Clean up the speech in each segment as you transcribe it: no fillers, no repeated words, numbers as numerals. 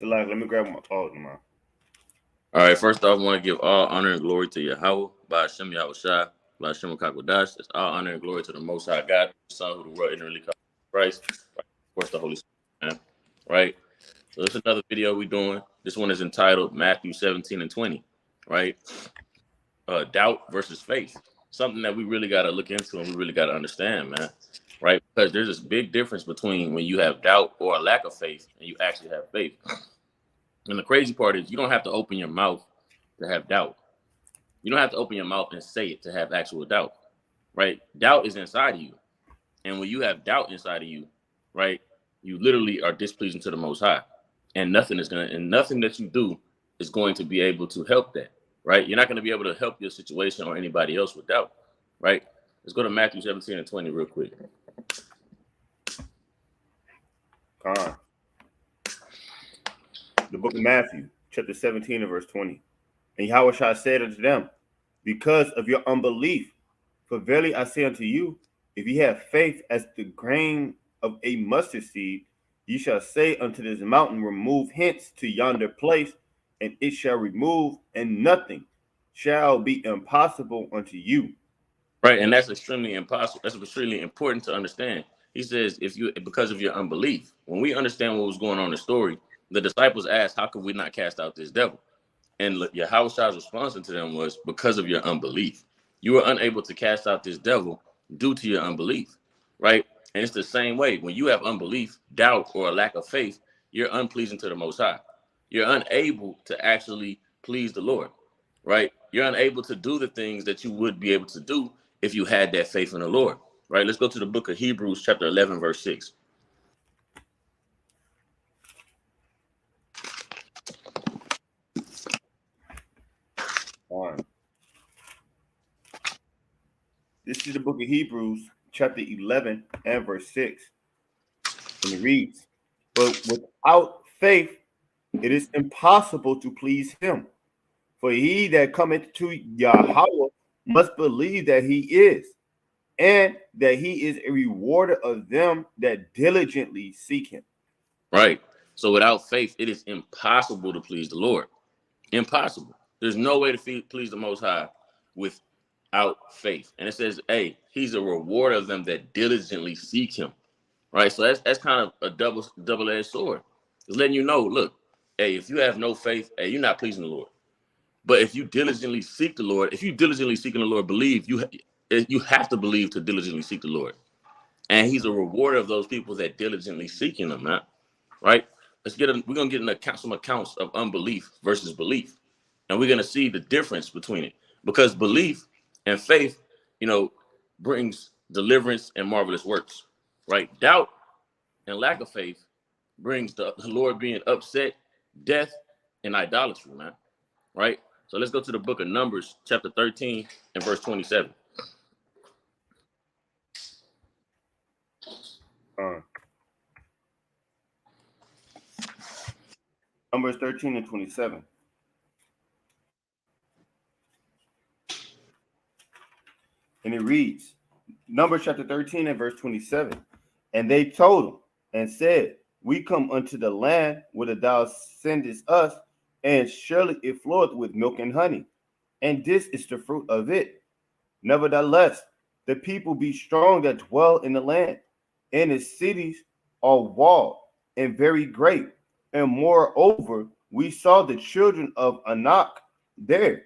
Like, let me grab my phone, man. All right, first off, I want to give all honor and glory to Yahweh, by Hashem Yahushua, by Hashem Kakodash. It's all honor and glory to the Most High God, the Son, who the world ignorantly called Christ. Right? Of course, the Holy Spirit, man. Right? So this is another video we're doing. This one is entitled Matthew 17 and 20, right? Doubt versus faith. Something that we really got to look into and we really got to understand, man. Right? Because there's this big difference between when you have doubt or a lack of faith and you actually have faith. And the crazy part is you don't have to open your mouth to have doubt. You don't have to open your mouth and say it to have actual doubt, right? Doubt is inside of you. And when you have doubt inside of you, right, you literally are displeasing to the Most High. And nothing that you do is going to be able to help that, right? You're not going to be able to help your situation or anybody else with doubt, right? Let's go to Matthew 17 and 20 real quick. The book of Matthew, chapter 17 and verse 20. And Yahushua said unto them, because of your unbelief, for verily I say unto you, if ye have faith as the grain of a mustard seed, ye shall say unto this mountain, remove hence to yonder place, and it shall remove, and nothing shall be impossible unto you. Right, and that's extremely impossible. That's extremely important to understand. He says, if you, because of your unbelief, when we understand what was going on in the story, the disciples asked, how could we not cast out this devil? And Yahushua's response to them was, because of your unbelief. You were unable to cast out this devil due to your unbelief, right? And it's the same way. When you have unbelief, doubt, or a lack of faith, you're unpleasing to the Most High. You're unable to actually please the Lord, right? You're unable to do the things that you would be able to do if you had that faith in the Lord, right? Let's go to the book of Hebrews, chapter 11, verse 6. This is the book of Hebrews, chapter 11 and verse 6. And it reads, but without faith, it is impossible to please him. For he that cometh to Yahweh must believe that he is, and that he is a rewarder of them that diligently seek him. Right. So without faith, it is impossible to please the Lord. Impossible. There's no way to please the Most High without faith. And it says, hey, he's a rewarder of them that diligently seek him. Right. So that's kind of a double-edged sword. It's letting you know, look, hey, if you have no faith, hey, you're not pleasing the Lord. But if you diligently seek the Lord, if you diligently seeking the Lord, believe you have to believe to diligently seek the Lord. And he's a rewarder of those people that diligently seeking him, man. Right? We're gonna get some accounts of unbelief versus belief. And we're gonna see the difference between it. Because belief and faith, brings deliverance and marvelous works. Right? Doubt and lack of faith brings the Lord being upset, death, and idolatry, man. Right? So let's go to the book of Numbers, chapter 13 and verse 27. Numbers 13 and 27. And it reads, Numbers chapter 13 and verse 27. And they told him and said, we come unto the land whither thou sendest us, and surely it floweth with milk and honey, and this is the fruit of it. Nevertheless, the people be strong that dwell in the land, and its cities are walled and very great. And moreover, we saw the children of Anak there,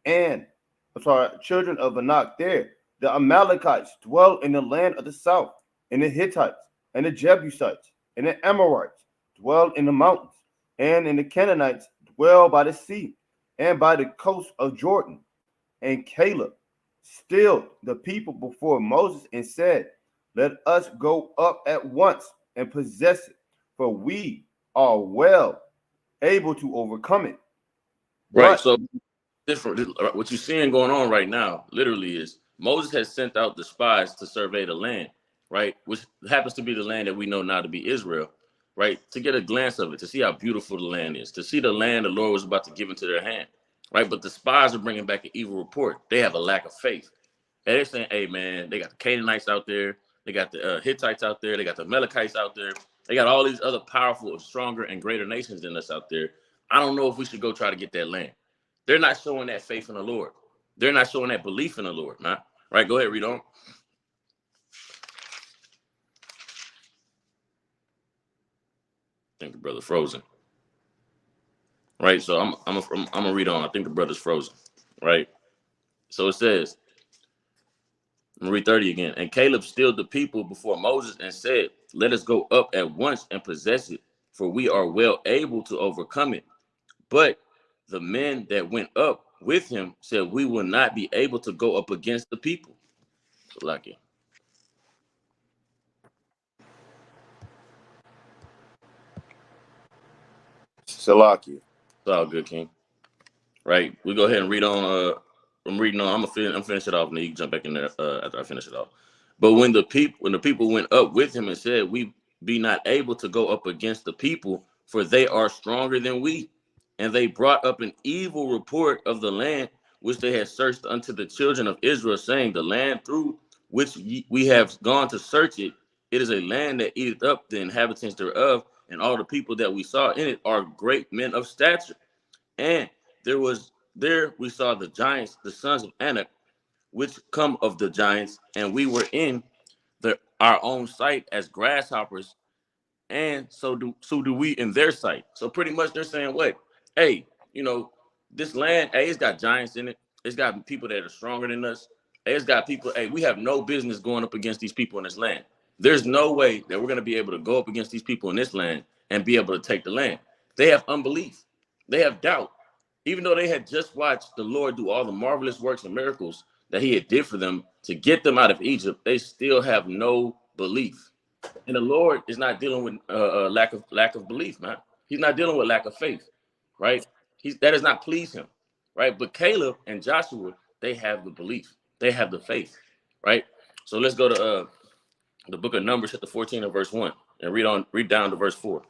children of Anak there. The Amalekites dwell in the land of the south, and the Hittites, and the Jebusites, and the Amorites dwell in the mountains, and in the Canaanites dwell by the sea, and by the coast of Jordan. And Caleb stilled the people before Moses and said, let us go up at once and possess it, for we are well able to overcome it. Right. So different. What you're seeing going on right now, literally, is Moses has sent out the spies to survey the land, right? Which happens to be the land that we know now to be Israel, right? To get a glance of it, to see how beautiful the land is, to see the land the Lord was about to give into their hand, right? But the spies are bringing back an evil report. They have a lack of faith. And they're saying, hey, man, they got the Canaanites out there. They got the Hittites out there. They got the Amalekites out there. They got all these other powerful, stronger, and greater nations than us out there. I don't know if we should go try to get that land. They're not showing that faith in the Lord. They're not showing that belief in the Lord, man. Right? Go ahead, read on. I think the brother frozen. Right? So I'm gonna read on. I think the brother's frozen. Right? So it says, I'm gonna read 30 again. And Caleb stilled the people before Moses and said, let us go up at once and possess it, for we are well able to overcome it. But the men that went up with him said, we will not be able to go up against the people. So like it. Salakia. It's all good, King. Right? We go ahead and read on. I'm reading on. I'm finish it off, and then you can jump back in there after I finish it off. But when the people went up with him and said, we be not able to go up against the people, for they are stronger than we. And they brought up an evil report of the land which they had searched unto the children of Israel, saying, the land through which we have gone to search it, it is a land that eateth up the inhabitants thereof, and all the people that we saw in it are great men of stature. And there we saw the giants, the sons of Anak, which come of the giants, and we were in our own sight as grasshoppers, and so do we in their sight. So pretty much they're saying what? Hey, this land, hey, it's got giants in it. It's got people that are stronger than us. Hey, it's got people, hey, we have no business going up against these people in this land. There's no way that we're going to be able to go up against these people in this land and be able to take the land. They have unbelief. They have doubt. Even though they had just watched the Lord do all the marvelous works and miracles that he had did for them to get them out of Egypt, they still have no belief. And the Lord is not dealing with lack of belief, man. He's not dealing with lack of faith, right? That does not please him, right? But Caleb and Joshua, they have the belief, they have the faith, right? So let's go to the book of Numbers, chapter 14 and verse 1, and read down to verse 4.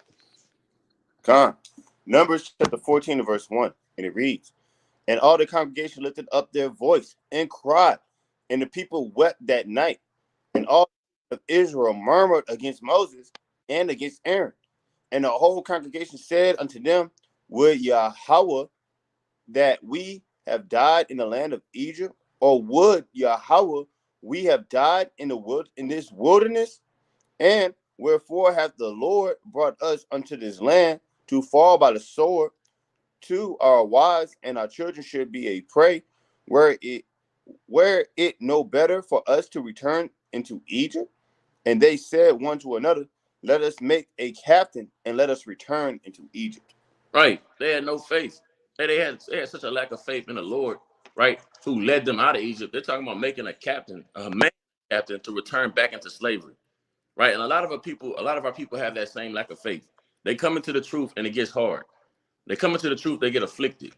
Con. Numbers chapter 14 and verse 1, and it reads, and all the congregation lifted up their voice and cried, and the people wept that night, and all of Israel murmured against Moses and against Aaron. And the whole congregation said unto them, would Yahweh that we have died in the land of Egypt, or would Yahweh we have died in this wilderness? And wherefore hath the Lord brought us unto this land to fall by the sword? To our wives and our children should be a prey. Were it no better for us to return into Egypt? And they said one to another, let us make a captain and let us return into Egypt. Right. They had no faith. They had such a lack of faith in the Lord, right, who led them out of Egypt. They're talking about making a man captain to return back into slavery. Right. And a lot of our people have that same lack of faith. They come into the truth and it gets hard. They come into the truth, they get afflicted.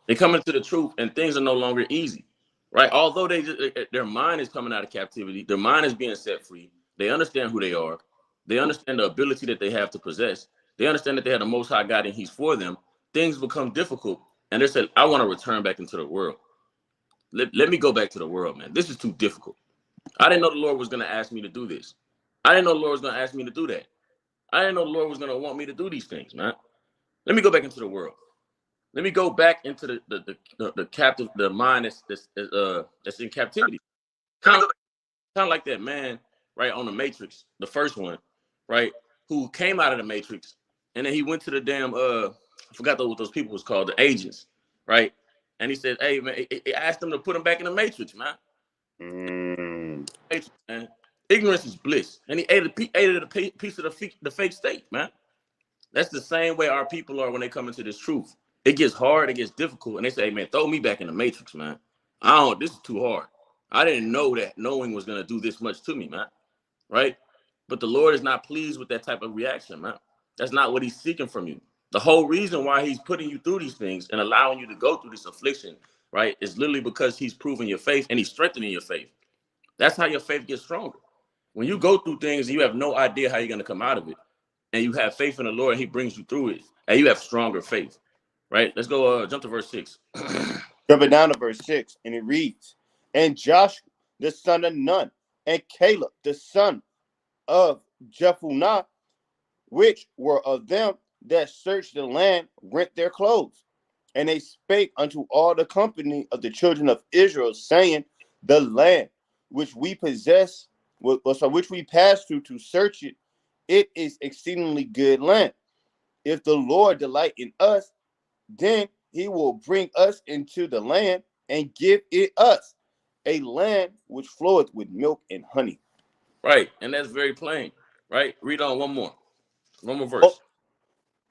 They come into the truth and things are no longer easy. Right. Although their mind is coming out of captivity, their mind is being set free. They understand who they are. They understand the ability that they have to possess. They understand that they have the Most High God and He's for them. Things become difficult. And they said, I want to return back into the world. Let me go back to the world, man. This is too difficult. I didn't know the Lord was going to ask me to do this. I didn't know the Lord was going to ask me to do that. I didn't know the Lord was going to want me to do these things, man. Let me go back into the world. Let me go back into the captive, the mind that's in captivity. Kind of like that man, right, on the Matrix, the first one, right, who came out of the Matrix, and then he went to the damn I forgot what those people was called, the agents, right? And he said, hey man, he asked them to put him back in the Matrix, man. Matrix, man. Ignorance is bliss, and he ate a piece of the fake state, man. That's the same way our people are when they come into this truth. It gets hard, it gets difficult, and they say, hey, man, throw me back in the Matrix, man. This is too hard. I didn't know that knowing was going to do this much to me, man. Right? But the Lord is not pleased with that type of reaction, man. That's not what he's seeking from you. The whole reason why he's putting you through these things and allowing you to go through this affliction, right, is literally because he's proving your faith and he's strengthening your faith. That's how your faith gets stronger. When you go through things and you have no idea how you're going to come out of it, and you have faith in the Lord and he brings you through it, and you have stronger faith, right? Let's go jump to verse 6. Jumping down to verse 6, and it reads, and Joshua, the son of Nun, and Caleb, the son of Jephunneh, which were of them that searched the land, rent their clothes. And they spake unto all the company of the children of Israel, saying, the land which we possess, which we passed through to search it, it is exceedingly good land. If the Lord delight in us, then he will bring us into the land and give it us, a land which floweth with milk and honey. Right. And that's very plain. Right. Read on one more. One more O- verse.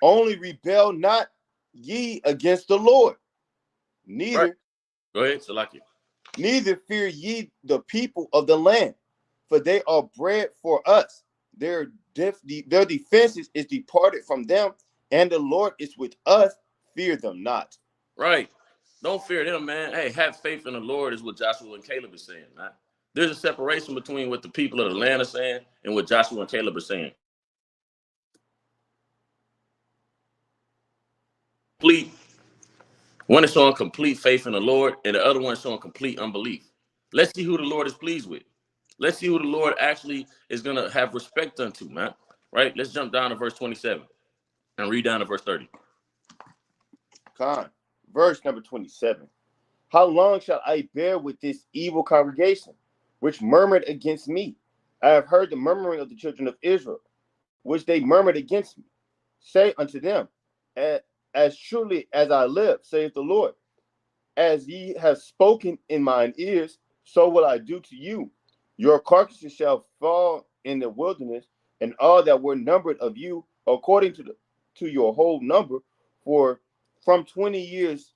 Only rebel not ye against the Lord, Right. neither Go ahead, Salaki. neither fear ye the people of the land, for they are bread for us. Their defenses is departed from them, and the Lord is with us. Fear them not. Right. Don't fear them, man. Hey, have faith in the Lord is what Joshua and Caleb is saying, man. There's a separation between what the people of the land are saying and what Joshua and Caleb are saying. One is showing complete faith in the Lord, and the other one is showing complete unbelief. Let's see who the Lord is pleased with. Let's see who the Lord actually is going to have respect unto, man. Right? Let's jump down to verse 27 and read down to verse 30. Verse number 27. How long shall I bear with this evil congregation, which murmured against me? I have heard the murmuring of the children of Israel, which they murmured against me. Say unto them, as surely as I live, saith the Lord, as ye have spoken in mine ears, so will I do to you. Your carcasses shall fall in the wilderness, and all that were numbered of you, according to your whole number, for from 20 years,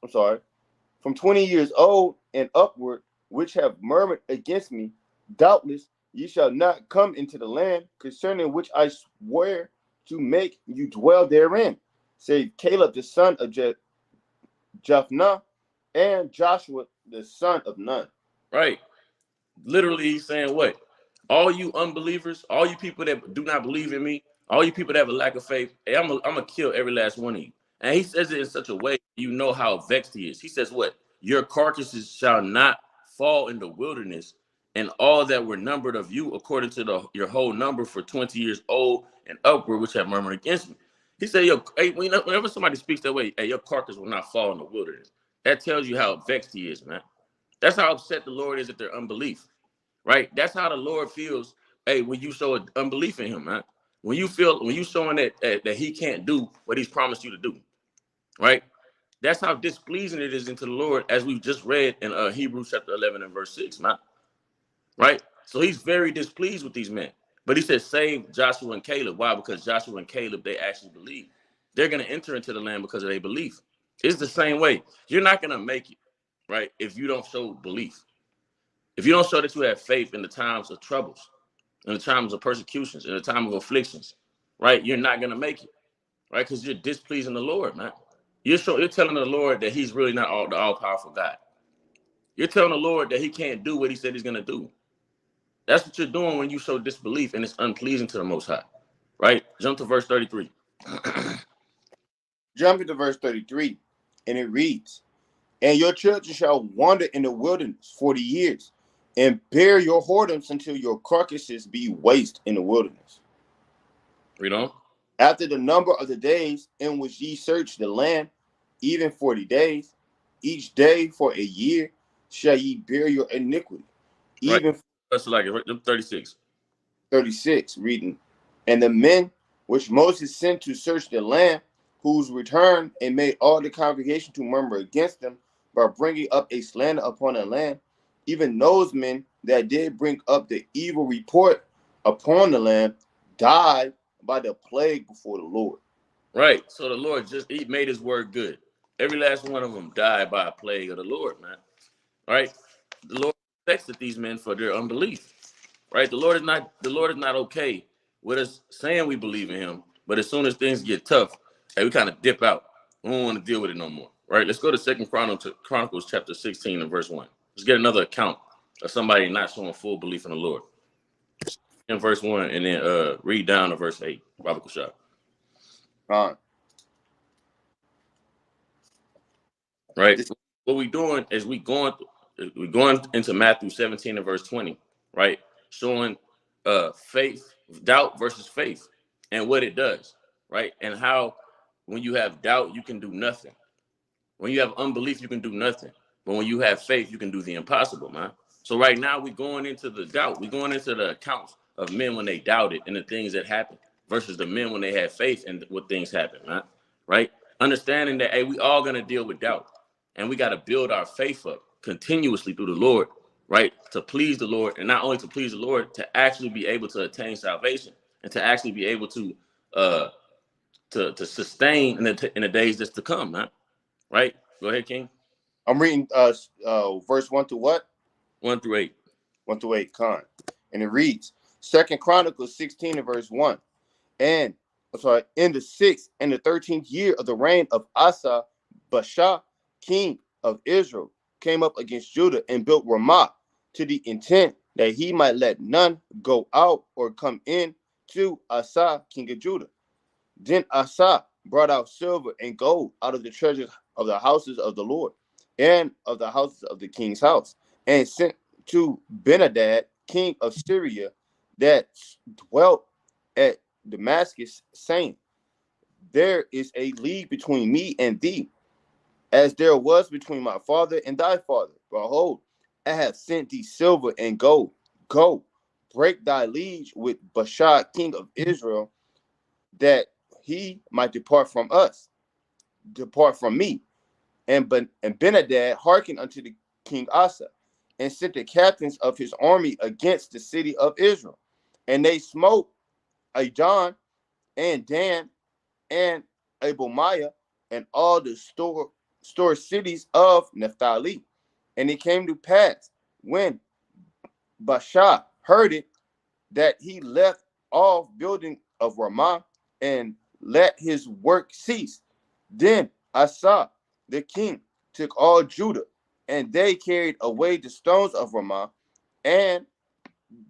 from 20 years old and upward, which have murmured against me, doubtless ye shall not come into the land concerning which I swear to make you dwell therein, save Caleb the son of Jephthah and Joshua the son of Nun. Right. Literally, he's saying what? All you unbelievers, all you people that do not believe in me, all you people that have a lack of faith, hey, I'm gonna kill every last one of you. And he says it in such a way you know how vexed he is. He says what? Your carcasses shall not fall in the wilderness, and all that were numbered of you according to your whole number for 20 years old and upward, which have murmured against me. He said, yo, hey, whenever somebody speaks that way, hey, your carcass will not fall in the wilderness. That tells you how vexed he is, man. That's how upset the Lord is at their unbelief. Right? That's how the Lord feels. Hey, when you show unbelief in him, man. When you showing that he can't do what he's promised you to do, right? That's how displeasing it is into the Lord, as we've just read in Hebrews chapter 11 and verse 6, man. Right? So he's very displeased with these men. But he says, save Joshua and Caleb. Why? Because Joshua and Caleb, they actually believe. They're going to enter into the land because of their belief. It's the same way. You're not going to make it, right, if you don't show belief. If you don't show that you have faith in the times of troubles, in the times of persecutions, in the time of afflictions, right, you're not going to make it, right, because you're displeasing the Lord, man. You're telling the Lord that he's really not the all-powerful God. You're telling the Lord that he can't do what he said he's going to do. That's what you're doing when you show disbelief, and it's unpleasing to the Most High, right? Jump to verse 33. Jump into verse 33, and it reads, and your children shall wander in the wilderness 40 years, and bear your whoredoms until your carcasses be waste in the wilderness. Read on. After the number of the days in which ye search the land, even 40 days, each day for a year, shall ye bear your iniquity. Right. Even That's like 36. 36, reading. And the men which Moses sent to search the land, whose return and made all the congregation to murmur against them by bringing up a slander upon the land, even those men that did bring up the evil report upon the land, died by the plague before the Lord. Right. So the Lord he made his word good. Every last one of them died by a plague of the Lord, man. Right? The Lord affected these men for their unbelief. Right? The Lord is not okay with us saying we believe in him, but as soon as things get tough, hey, we kind of dip out. We don't want to deal with it no more. Right? Let's go to 2 Chronicles chapter 16 and verse 1. Let's get another account of somebody not showing full belief in the Lord. In verse 1, and then read down to verse 8. Robert Kushab. Right? What we're doing is we're going into Matthew 17 and verse 20, right? Showing faith, doubt versus faith. and what it does, right? And how when you have doubt, you can do nothing. When you have unbelief, you can do nothing. But when you have faith, you can do the impossible, man. So right now, we're going into the doubt. We're going into the accounts of men when they doubted and the things that happened versus the men when they had faith and what things happen, man. Right? Understanding that, hey, we all going to deal with doubt. And we got to build our faith up continuously through the Lord, right? To please the Lord. And not only to please the Lord, to actually be able to attain salvation and to actually be able to sustain in the days that's to come, man. Right? Go ahead, King. I'm reading verse 1 to what? 1 through 8. 1 through 8, con. And it reads, Second Chronicles 16 and verse 1. And in the 6th and the 13th year of the reign of Asa, Baasha, king of Israel, came up against Judah and built Ramah to the intent that he might let none go out or come in to Asa, king of Judah. Then Asa brought out silver and gold out of the treasures of the houses of the Lord and of the houses of the king's house, and sent to Benadad, king of Syria, that dwelt at Damascus, saying, There is a league between me and thee, as there was between my father and thy father. Behold, I have sent thee silver and gold. Go, break thy liege with Baasha, king of Israel, that he might depart from me. And Benadad hearkened unto the king Asa, and sent the captains of his army against the city of Israel. And they smote Adon and Dan and Abelmiah and all the store cities of Naphtali. And it came to pass, when Baasha heard it, that he left off building of Ramah and let his work cease. Then Asa, the king, took all Judah, and they carried away the stones of Ramah and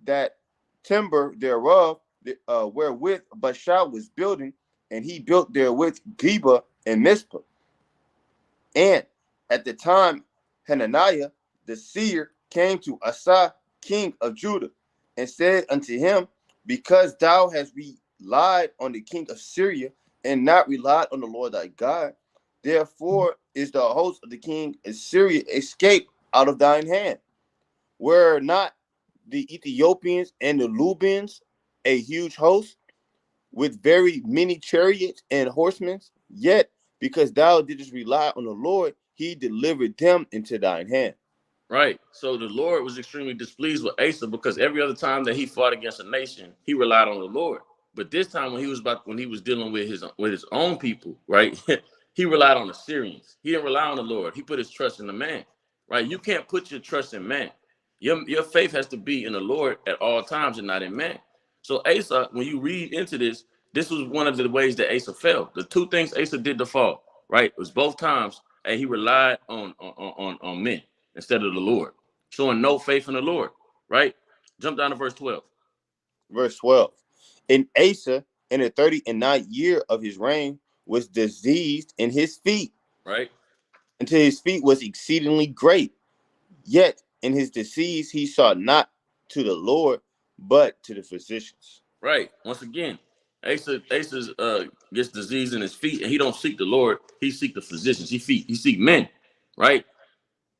that timber thereof, wherewith Baasha was building, and he built therewith Geba and Mizpah. And at the time, Hananiah the seer came to Asa, king of Judah, and said unto him, Because thou hast relied on the king of Syria, and not relied on the Lord thy God, therefore is the host of the king of Syria escaped out of thine hand. Were not the Ethiopians and the Lubians a huge host, with very many chariots and horsemen? Yet, because thou didst rely on the Lord, he delivered them into thine hand. Right. So the Lord was extremely displeased with Asa because every other time that he fought against a nation, he relied on the Lord. But this time when he was dealing with his own people, right? He relied on the Syrians. He didn't rely on the Lord. He put his trust in the man. Right? You can't put your trust in man. Your faith has to be in the Lord at all times and not in man. So Asa, when you read into this, this was one of the ways that Asa fell. The two things Asa did to fall, right? It was both times, and he relied on men instead of the Lord, showing no faith in the Lord, right? Jump down to verse 12. Verse 12. And Asa, in the 39th year of his reign, was diseased in his feet, Right? until his feet was exceedingly great. Yet in his disease he sought not to the Lord, but to the physicians. Right. Once again, Asa gets disease in his feet, and he don't seek the Lord. He seek the physicians. He seek men, right?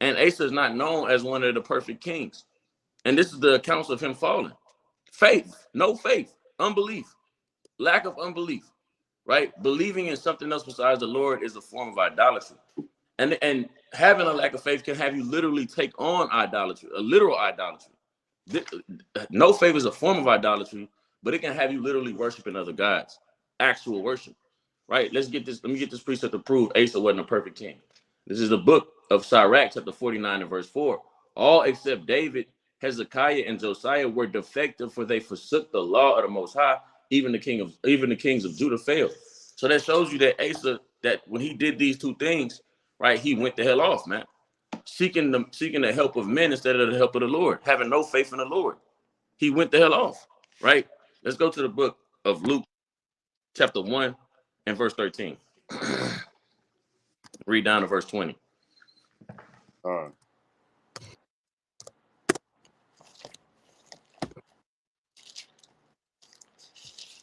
And Asa is not known as one of the perfect kings. And this is the accounts of him falling. Faith, no faith, unbelief, lack of unbelief, right? Believing in something else besides the Lord is a form of idolatry. And having a lack of faith can have you literally take on idolatry, a literal idolatry. No faith is a form of idolatry, but it can have you literally worshiping other gods, actual worship, right? Let me get this precept to prove Asa wasn't a perfect king. This is the book of Sirach, chapter 49 and verse 4. All except David, Hezekiah, and Josiah were defective, for they forsook the law of the Most High. Even the kings of Judah failed. So that shows you that Asa, that when he did these two things, right, he went the hell off, man. Seeking the help of men instead of the help of the Lord, having no faith in the Lord. He went the hell off, right? Let's go to the book of Luke, chapter 1 and verse 13. Read down to verse 20.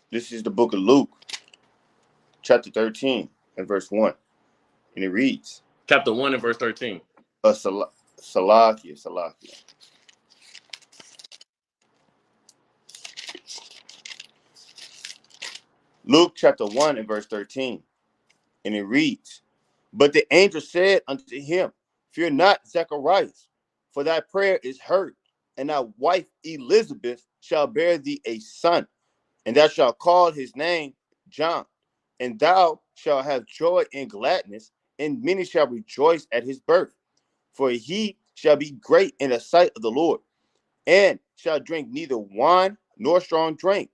This is the book of Luke, chapter 13, and verse 1. And it reads, Chapter 1 and verse 13. Salakia. Luke chapter 1 and verse 13. And it reads, But the angel said unto him, Fear not, Zacharias, for thy prayer is heard, and thy wife Elizabeth shall bear thee a son, and thou shalt call his name John. And thou shalt have joy and gladness, and many shall rejoice at his birth. For he shall be great in the sight of the Lord, and shall drink neither wine nor strong drink,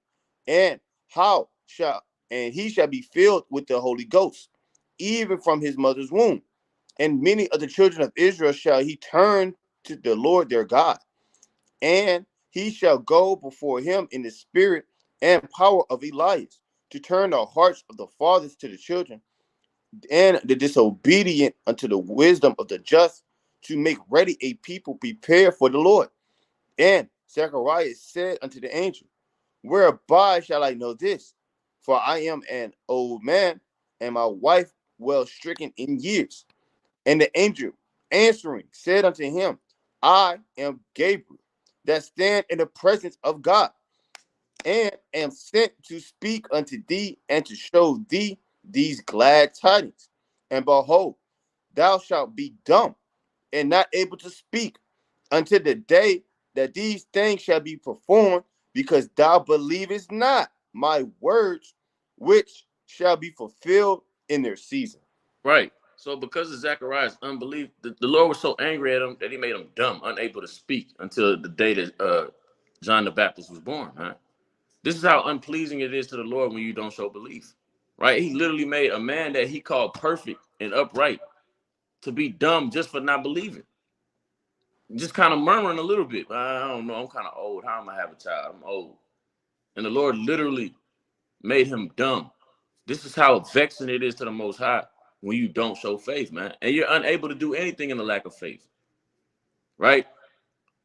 and how shall and he shall be filled with the Holy Ghost, even from his mother's womb. And many of the children of Israel shall he turn to the Lord their God, and he shall go before him in the spirit and power of Elias, to turn the hearts of the fathers to the children, and the disobedient unto the wisdom of the just, to make ready a people prepared for the Lord. And Zacharias said unto the angel, Whereby shall I know this? For I am an old man, and my wife well stricken in years. And the angel answering said unto him, I am Gabriel, that stand in the presence of God, and am sent to speak unto thee and to show thee these glad tidings. And behold, thou shalt be dumb and not able to speak until the day that these things shall be performed, because thou believest not my words, which shall be fulfilled in their season. Right. So because of Zacharias' unbelief, the Lord was so angry at him that he made him dumb, unable to speak until the day that John the Baptist was born. Right? This is how unpleasing it is to the Lord when you don't show belief. Right? He literally made a man that he called perfect and upright to be dumb just for not believing. Just kind of murmuring a little bit. I don't know. I'm kind of old. How am I have a child? I'm old. And the Lord literally made him dumb. This is how vexing it is to the Most High when you don't show faith, man. And you're unable to do anything in the lack of faith, right?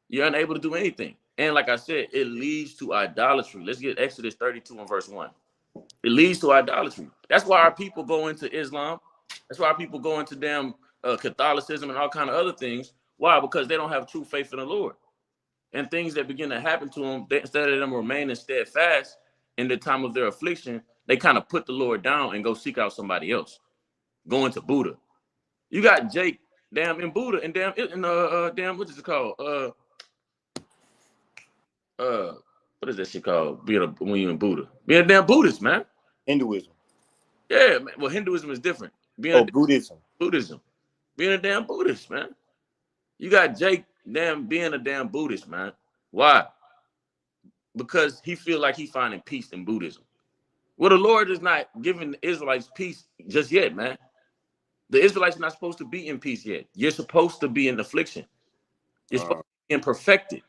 You're unable to do anything. And like I said, it leads to idolatry. Let's get Exodus 32 and verse 1. It leads to idolatry. That's why our people go into Islam. That's why our people go into damn Catholicism and all kind of other things. Why? Because they don't have true faith in the Lord. And things that begin to happen to them, instead of them remaining steadfast in the time of their affliction, they kind of put the Lord down and go seek out somebody else. Going to Buddha. You got Jake damn in Buddha and damn what is it called? What is that shit called? When you in Buddha. Being a damn Buddhist, man. Hinduism. Yeah, man. Well, Hinduism is different. Buddhism. Buddhism. Being a damn Buddhist, man. You got Jake damn being a damn Buddhist, man. Why? Because he feel like he's finding peace in Buddhism. Well, the Lord is not giving the Israelites peace just yet, man. The Israelites are not supposed to be in peace yet. You're supposed to be in affliction. You're supposed to be imperfected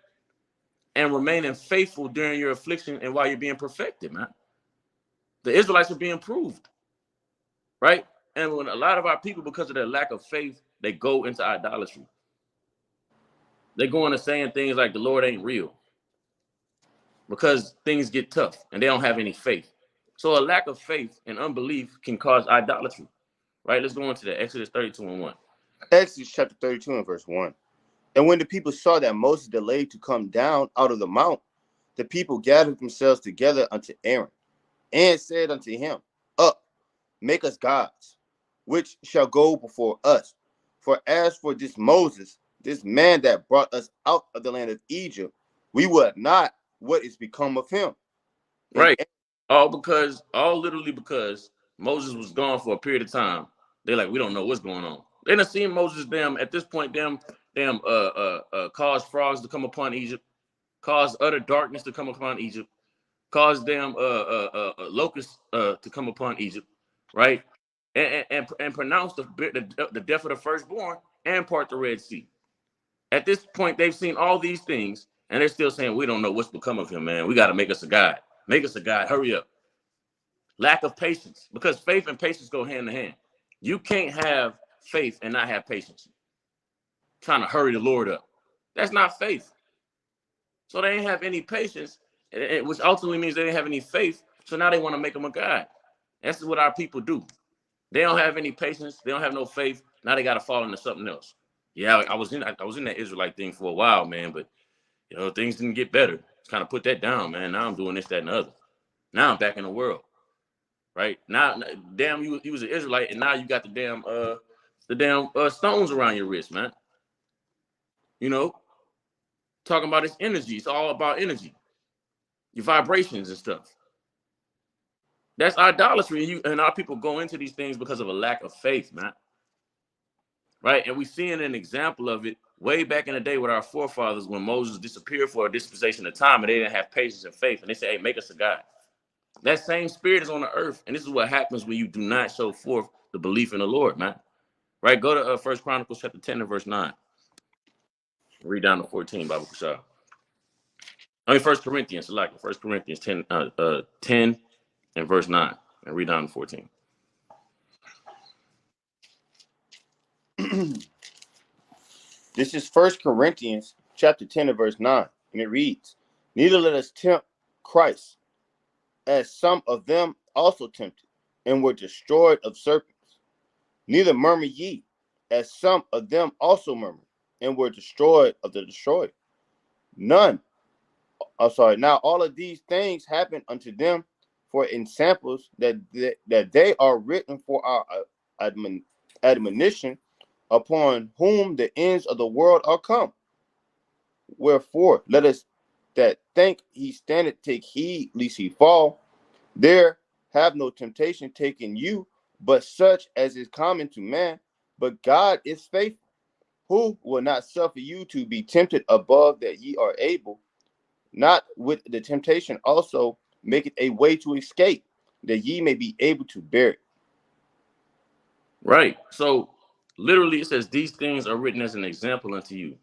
and remaining faithful during your affliction and while you're being perfected, man. The Israelites are being proved, right? And when a lot of our people, because of their lack of faith, they go into idolatry. They go into saying things like the Lord ain't real because things get tough and they don't have any faith. So a lack of faith and unbelief can cause idolatry, right? Let's go into the Exodus 32 and 1. Exodus chapter 32 and verse 1. And when the people saw that Moses delayed to come down out of the mount, the people gathered themselves together unto Aaron, and said unto him, Up, make us gods, which shall go before us. For as for this Moses, this man that brought us out of the land of Egypt, we would not what is become of him. And Right. All literally because Moses was gone for a period of time. They're like, we don't know what's going on. They done seen Moses at this point, cause frogs to come upon Egypt, cause utter darkness to come upon Egypt, cause locusts to come upon Egypt, right? And pronounce the death of the firstborn and part the Red Sea. At this point, they've seen all these things, and they're still saying, we don't know what's become of him, man. We got to make us a God. Make us a God. Hurry up. Lack of patience, because faith and patience go hand in hand. You can't have faith and not have patience. Trying to hurry the Lord up. That's not faith. So they ain't have any patience, which ultimately means they didn't have any faith. So now they want to make him a God. That's what our people do. They don't have any patience. They don't have no faith. Now they got to fall into something else. Yeah, I was in that Israelite thing for a while, man, but things didn't get better. Kind of put that down, man. Now I'm doing this, that, and the other. Now I'm back in the world, right? Now, damn, you was an Israelite, and now you got the damn stones around your wrist, man. Talking about its energy. It's all about energy, your vibrations and stuff. That's idolatry, and our people go into these things because of a lack of faith, man. Right? And we seeing an example of it way back in the day with our forefathers when Moses disappeared for a dispensation of time and they didn't have patience and faith. And they say, hey, make us a God. That same spirit is on the earth. And this is what happens when you do not show forth the belief in the Lord, man. Right? Go to 1 Chronicles chapter 10 and verse 9. Read down to 14, Bible Kushah. 1 Corinthians, 1 Corinthians 10 and verse 9. And read down to 14. This is 1 Corinthians chapter 10 and verse 9. And it reads, neither let us tempt Christ, as some of them also tempted, and were destroyed of serpents. Neither murmur ye, as some of them also murmured, and were destroyed of the destroyer. Now all of these things happen unto them for examples that they are written for our admonition, upon whom the ends of the world are come. Wherefore, let us that think he standeth take heed lest he fall. There have no temptation taken you, but such as is common to man. But God is faithful, who will not suffer you to be tempted above that ye are able, not with the temptation also make it a way to escape, that ye may be able to bear it. Right. So literally it says these things are written as an example unto you.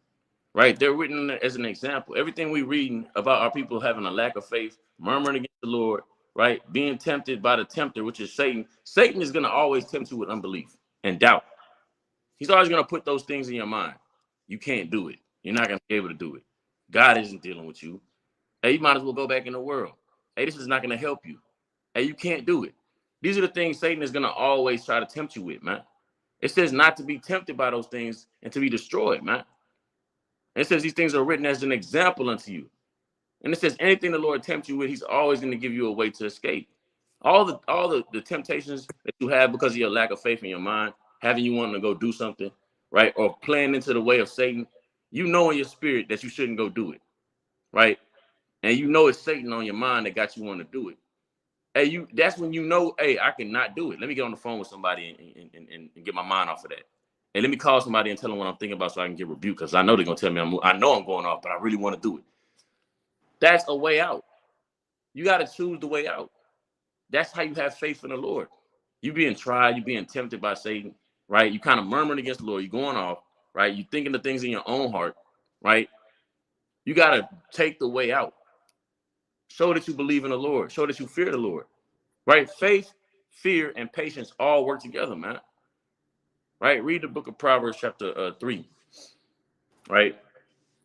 Right? They're written as an example. Everything we reading about our people having a lack of faith, murmuring against the Lord, right? Being tempted by the tempter, which is Satan. Satan is going to always tempt you with unbelief and doubt. He's always going to put those things in your mind. You can't do it. You're not going to be able to do it. God isn't dealing with you. Hey, you might as well go back in the world. Hey, this is not going to help you. Hey, you can't do it. These are the things Satan is going to always try to tempt you with, man. It says not to be tempted by those things and to be destroyed, man. It says these things are written as an example unto you. And it says anything the Lord tempts you with, he's always going to give you a way to escape. All the temptations that you have because of your lack of faith in your mind, having you wanting to go do something, right? Or playing into the way of Satan, you know in your spirit that you shouldn't go do it, right? And you know it's Satan on your mind that got you want to do it. Hey, that's when you know, hey, I cannot do it. Let me get on the phone with somebody and get my mind off of that. Hey, let me call somebody and tell them what I'm thinking about so I can get rebuked, because I know they're going to tell me I know I'm going off, but I really want to do it. That's a way out. You got to choose the way out. That's how you have faith in the Lord. You being tried, you being tempted by Satan, right? You kind of murmuring against the Lord. You're going off, right? You thinking the things in your own heart, right? You got to take the way out. Show that you believe in the Lord. Show that you fear the Lord, right? Faith, fear, and patience all work together, man. Right? Read the book of Proverbs chapter 3, right?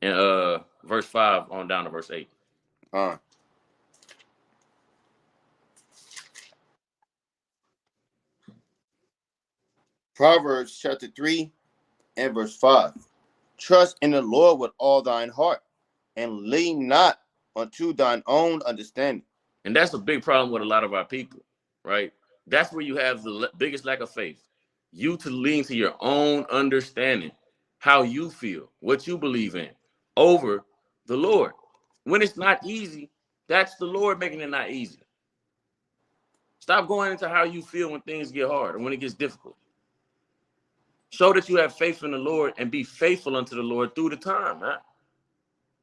And verse 5 on down to verse 8. Proverbs chapter 3 and verse 5. Trust in the Lord with all thine heart, and lean not unto thine own understanding. And that's a big problem with a lot of our people, right? That's where you have the biggest lack of faith. You to lean to your own understanding, how you feel, what you believe in, over the Lord. When it's not easy, that's the Lord making it not easy. Stop going into how you feel when things get hard or when it gets difficult. Show that you have faith in the Lord and be faithful unto the Lord through the time, man.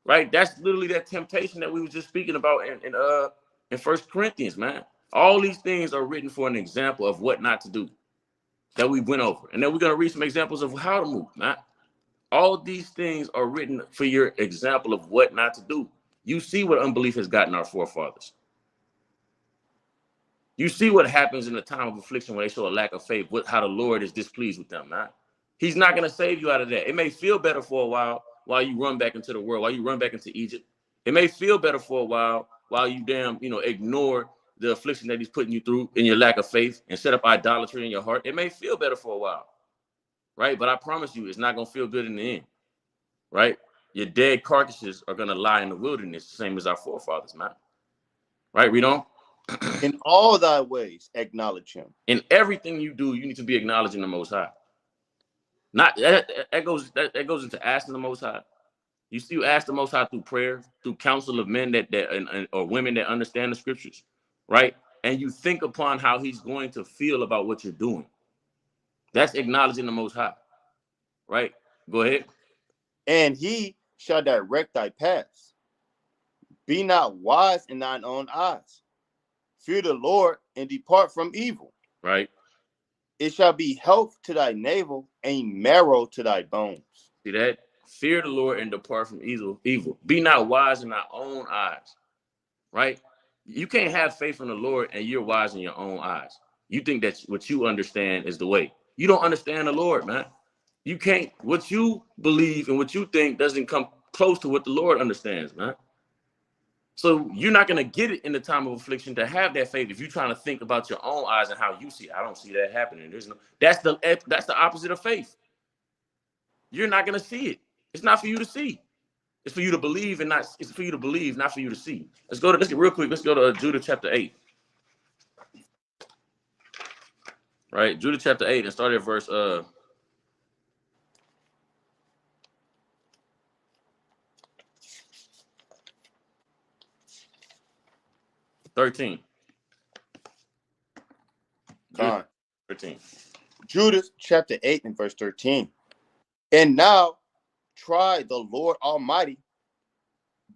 Right? That's literally that temptation that we were just speaking about in 1 Corinthians, man. All these things are written for an example of what not to do that we went over. And then we're going to read some examples of how to move, man. All these things are written for your example of what not to do. You see what unbelief has gotten our forefathers. You see what happens in the time of affliction when they show a lack of faith, how the Lord is displeased with them, man. He's not going to save you out of that. It may feel better for a while you run back into the world, while you run back into Egypt. It may feel better for a while you ignore the affliction that he's putting you through in your lack of faith and set up idolatry in your heart, it may feel better for a while, right? But I promise you, it's not going to feel good in the end, right? Your dead carcasses are going to lie in the wilderness, the same as our forefathers, man. Right, read on. In all thy ways, acknowledge him. In everything you do, you need to be acknowledging the Most High. Not that goes into asking the Most High. You ask the Most High through prayer, through counsel of men or women that understand the scriptures, right? And you think upon how he's going to feel about what you're doing. That's acknowledging the Most High, right? Go ahead. And he shall direct thy paths. Be not wise in thine own eyes. Fear the Lord and depart from evil. Right. It shall be health to thy navel and marrow to thy bones. See that? Fear the Lord and depart from evil. Be not wise in thy own eyes. Right? You can't have faith in the Lord and you're wise in your own eyes. You think that what you understand is the way. You don't understand the Lord, man. You can't. What you believe and what you think doesn't come close to what the Lord understands, man. So you're not going to get it in the time of affliction to have that faith if you're trying to think about your own eyes and how you see it. I don't see that happening. That's the opposite of faith. You're not going to see it. It's not for you to see. It's for you to believe and not. It's for you to believe, not for you to see. Let's get real quick. Let's go to Judah chapter 8. Right, Judah chapter 8 and start at verse 13. Judah 13. Judah chapter 8 and verse 13. And now try the Lord Almighty,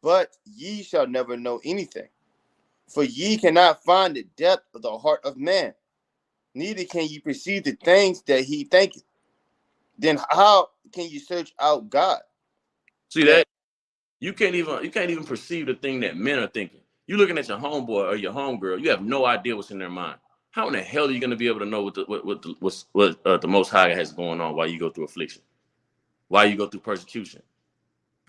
but ye shall never know anything. For ye cannot find the depth of the heart of man, neither can ye perceive the things that he thinketh. Then how can you search out God? See that? You can't even perceive the thing that men are thinking. You're looking at your homeboy or your homegirl. You have no idea what's in their mind. How in the hell are you going to be able to know what the Most High has going on while you go through affliction, while you go through persecution,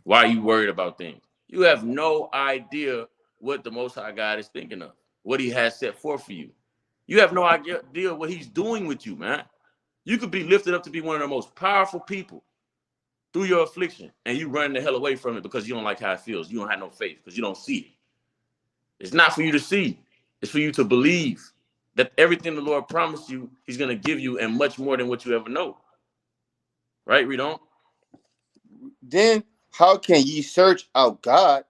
why are you worried about things? You have no idea what the Most High God is thinking of, what he has set forth for you. You have no idea what he's doing with you, man. You could be lifted up to be one of the most powerful people through your affliction, and you run the hell away from it because you don't like how it feels. You don't have no faith because you don't see it. It's not for you to see. It's for you to believe that everything the Lord promised you, he's going to give you and much more than what you ever know. Right? Read on. Then how can ye search out God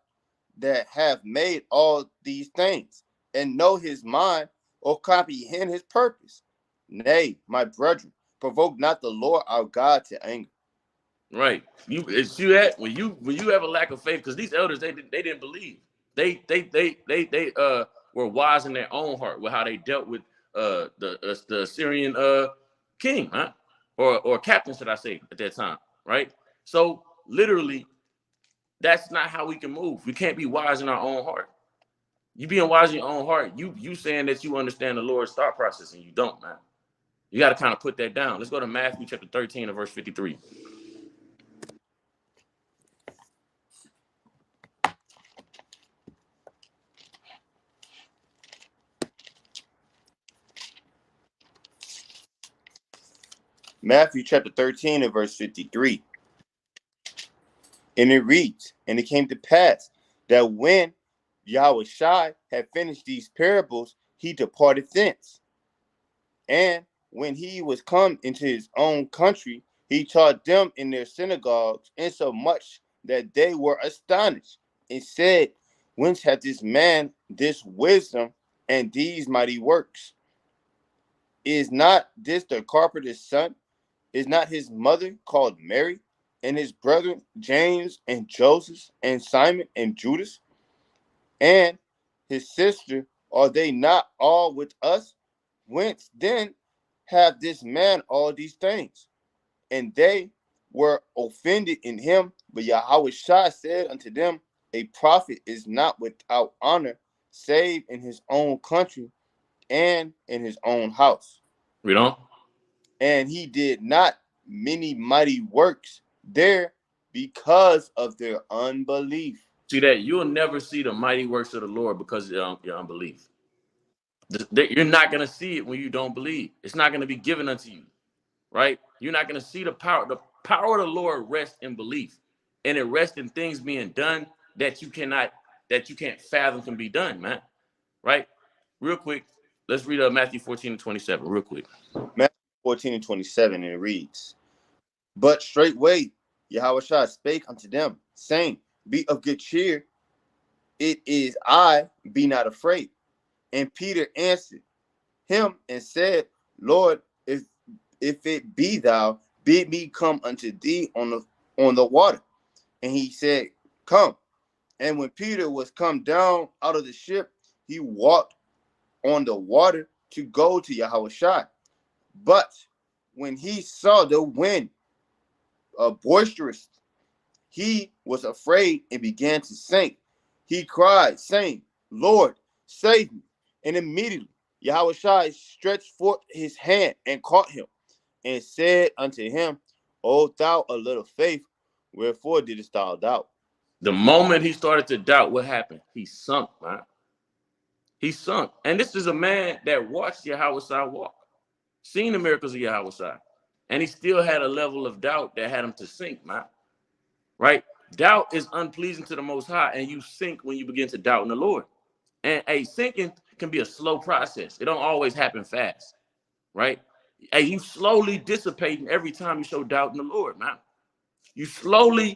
that have made all these things and know his mind or comprehend his purpose? Nay, my brethren, provoke not the Lord our God to anger. Right. You see that when you have a lack of faith, because these elders they didn't believe. They were wise in their own heart with how they dealt with the Assyrian king, huh? Or captain, should I say, at that time, right? So literally, that's not how we can move. We can't be wise in our own heart. You being wise in your own heart, you saying that you understand the Lord's thought process, and you don't, man. You got to kind of put that down. Let's go to Matthew chapter 13 and verse 53. Matthew chapter 13 and verse 53. And it reads, and it came to pass that when Yahushua had finished these parables, he departed thence. And when he was come into his own country, he taught them in their synagogues, insomuch that they were astonished, and said, whence hath this man this wisdom and these mighty works? Is not this the carpenter's son? Is not his mother called Mary, and his brethren James and Joseph and Simon and Judas? And his sister, are they not all with us? Whence then have this man all these things? And they were offended in him. But Yahushua said unto them, a prophet is not without honor, save in his own country and in his own house. Read on. And he did not many mighty works there because of their unbelief. See that? You'll never see the mighty works of the Lord because of your unbelief. You're not going to see it when you don't believe. It's not going to be given unto you, right? You're not going to see the power. The power of the Lord rests in belief, and it rests in things being done that you can't fathom can be done, man. Right? Real quick, let's read Matthew 14 and 27 real quick. Matthew 14 and 27, and it reads, "But straightway Yahushua spake unto them, saying, Be of good cheer, it is I, be not afraid. And Peter answered him and said, Lord, if it be thou, bid me come unto thee on the water. And he said, Come. And when Peter was come down out of the ship, he walked on the water to go to Yahushua. But when he saw the wind boisterous, he was afraid and began to sink. He cried, saying, Lord, save me. And immediately Yahushua stretched forth his hand and caught him, and said unto him, O thou of little faith, wherefore didst thou doubt? The moment he started to doubt, what happened? He sunk, man. He sunk. And this is a man that watched Yahushua walk, seen the miracles of Yahushua, and he still had a level of doubt that had him to sink, man. Right? Doubt is unpleasing to the Most High, and you sink when you begin to doubt in the Lord. And sinking can be a slow process. It don't always happen fast, right? You slowly dissipating every time you show doubt in the Lord, man. You slowly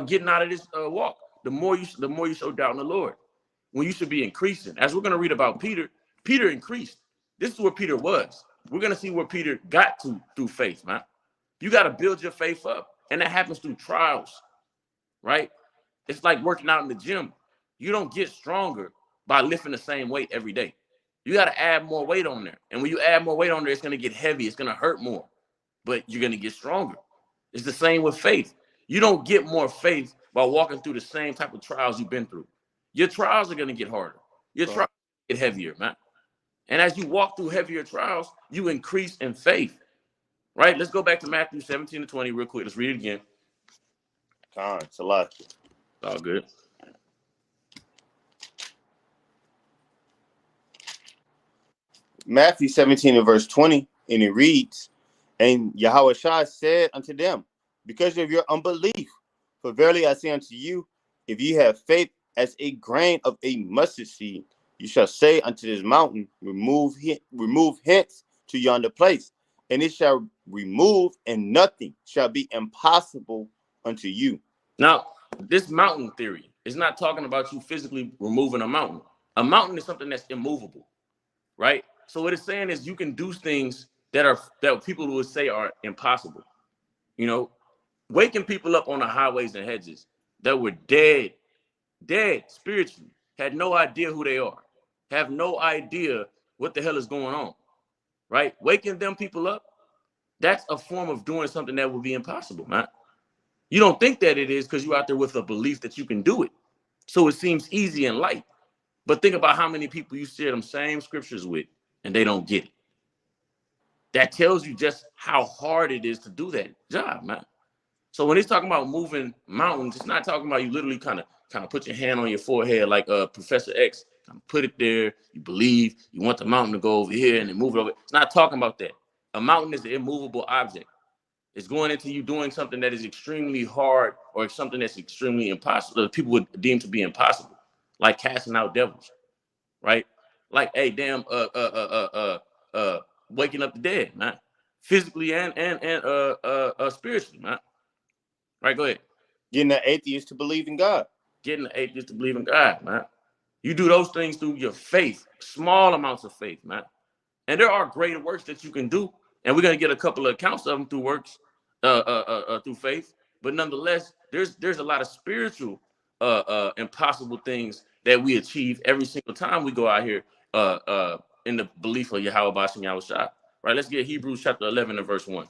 getting out of this walk. The more you show doubt in the Lord, when you should be increasing. As we're going to read about Peter, Peter increased. This is where Peter was. We're going to see where Peter got to through faith, man. You got to build your faith up, and that happens through trials, right? It's like working out in the gym. You don't get stronger by lifting the same weight every day. You got to add more weight on there. And when you add more weight on there, it's going to get heavy. It's going to hurt more, but you're going to get stronger. It's the same with faith. You don't get more faith by walking through the same type of trials you've been through. Your trials are going to get harder. Your trials get heavier, man. And as you walk through heavier trials, you increase in faith, right? Let's go back to Matthew 17 to 20 real quick. Let's read it again. It's a lot. All good. Matthew 17 and verse 20, and it reads, And Yahushua said unto them, Because of your unbelief, for verily I say unto you, if ye have faith as a grain of a mustard seed, you shall say unto this mountain, remove hence to yonder place, and it shall remove, and nothing shall be impossible unto you. Now, this mountain theory is not talking about you physically removing a mountain. A mountain is something that's immovable, right? So what it's saying is you can do things that people would say are impossible. You know, waking people up on the highways and hedges that were dead spiritually, had no idea who they are, have no idea what the hell is going on, right? Waking them people up, that's a form of doing something that would be impossible, man. You don't think that it is because you're out there with a belief that you can do it. So it seems easy and light. But think about how many people you share them same scriptures with and they don't get it. That tells you just how hard it is to do that job, man. So when it's talking about moving mountains, it's not talking about you literally kind of put your hand on your forehead like Professor X, kind of put it there. You believe you want the mountain to go over here and then move it over. It's not talking about that. A mountain is an immovable object. It's going into you doing something that is extremely hard or something that's extremely impossible. That people would deem to be impossible, like casting out devils, right? Like, hey, damn, waking up the dead, man, physically and spiritually, man. Right, go ahead. Getting an atheist to believe in God. Getting an atheist to believe in God, man. You do those things through your faith, small amounts of faith, man. And there are greater works that you can do, and we're gonna get a couple of accounts of them through works, through faith. But nonetheless, there's a lot of spiritual, impossible things that we achieve every single time we go out here, in the belief of Yahweh Bashim Yahushua. Right? Let's get Hebrews chapter 11 and verse 1.